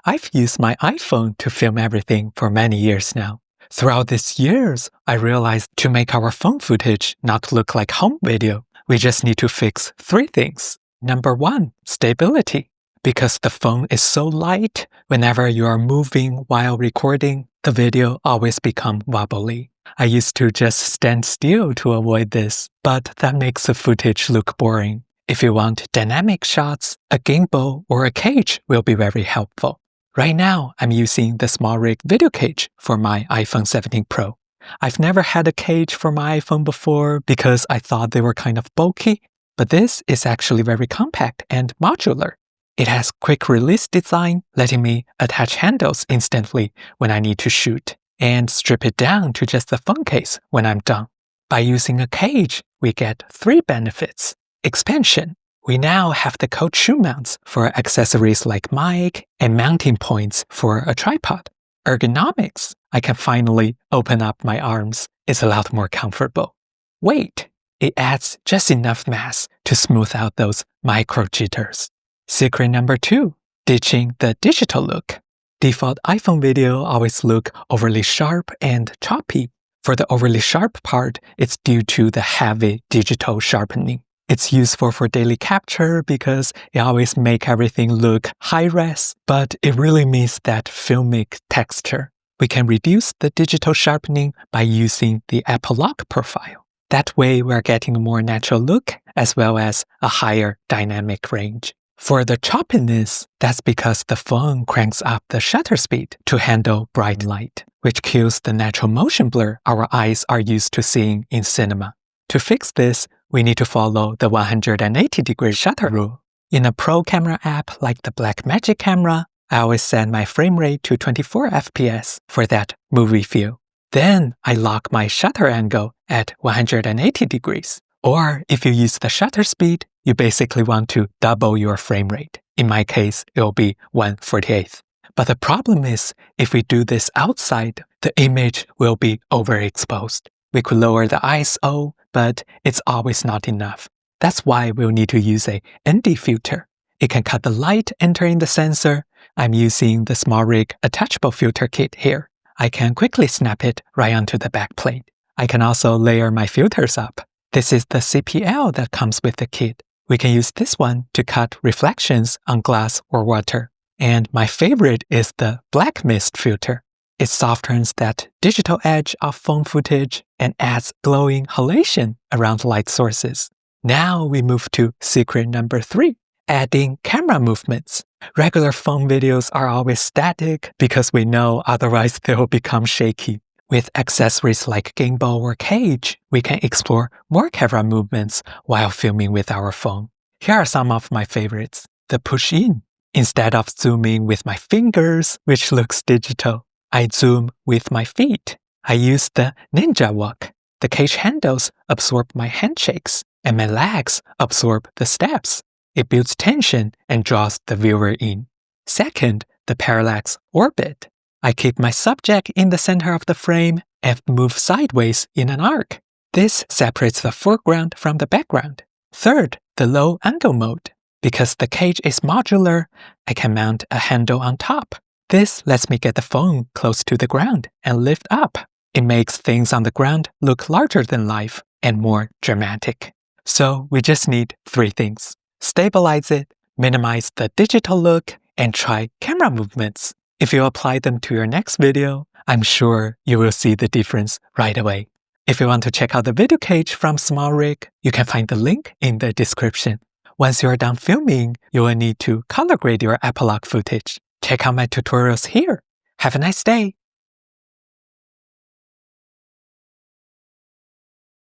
I've used my iPhone to film everything for many years now. Throughout these years, I realized to make our phone footage not look like home video, we just need to fix 3 things. Number 1, stability. Because the phone is so light, whenever you are moving while recording, the video always becomes wobbly. I used to just stand still to avoid this, but that makes the footage look boring. If you want dynamic shots, a gimbal or a cage will be very helpful. Right now, I'm using the SmallRig Video Cage for my iPhone 17 Pro. I've never had a cage for my iPhone before because I thought they were kind of bulky, but this is actually very compact and modular. It has quick release design, letting me attach handles instantly when I need to shoot, and strip it down to just the phone case when I'm done. By using a cage, we get 3 benefits. Expansion. We now have the cold shoe mounts for accessories like mic and mounting points for a tripod. Ergonomics. I can finally open up my arms. It's a lot more comfortable. Weight. It adds just enough mass to smooth out those micro jitters. Secret number 2. Ditching the digital look. Default iPhone video always look overly sharp and choppy. For the overly sharp part, it's due to the heavy digital sharpening. It's useful for daily capture because it always makes everything look high-res, but it really means that filmic texture. We can reduce the digital sharpening by using the Apple Lock profile. That way, we're getting a more natural look as well as a higher dynamic range. For the choppiness, that's because the phone cranks up the shutter speed to handle bright light, which kills the natural motion blur our eyes are used to seeing in cinema. To fix this, we need to follow the 180-degree shutter rule. In a pro camera app like the Blackmagic camera, I always set my frame rate to 24 FPS for that movie feel. Then I lock my shutter angle at 180 degrees. Or if you use the shutter speed, you basically want to double your frame rate. In my case, it will be 1/48. But the problem is, if we do this outside, the image will be overexposed. We could lower the ISO, but it's always not enough. That's why we'll need to use a ND filter. It can cut the light entering the sensor. I'm using the SmallRig attachable filter kit here. I can quickly snap it right onto the backplate. I can also layer my filters up. This is the CPL that comes with the kit. We can use this one to cut reflections on glass or water. And my favorite is the black mist filter. It softens that digital edge of phone footage and adds glowing halation around light sources. Now we move to secret number 3, adding camera movements. Regular phone videos are always static because we know otherwise they will become shaky. With accessories like gimbal or cage, we can explore more camera movements while filming with our phone. Here are some of my favorites. The push-in. Instead of zooming with my fingers, which looks digital, I zoom with my feet. I use the ninja walk. The cage handles absorb my handshakes, and my legs absorb the steps. It builds tension and draws the viewer in. Second, the Parallax Orbit. I keep my subject in the center of the frame and move sideways in an arc. This separates the foreground from the background. Third, the low angle mode. Because the cage is modular, I can mount a handle on top. This lets me get the phone close to the ground and lift up. It makes things on the ground look larger than life and more dramatic. So we just need 3 things. Stabilize it, minimize the digital look, and try camera movements. If you apply them to your next video, I'm sure you will see the difference right away. If you want to check out the video cage from SmallRig, you can find the link in the description. Once you're done filming, you will need to color grade your Apple Lock footage. Check out my tutorials here. Have a nice day.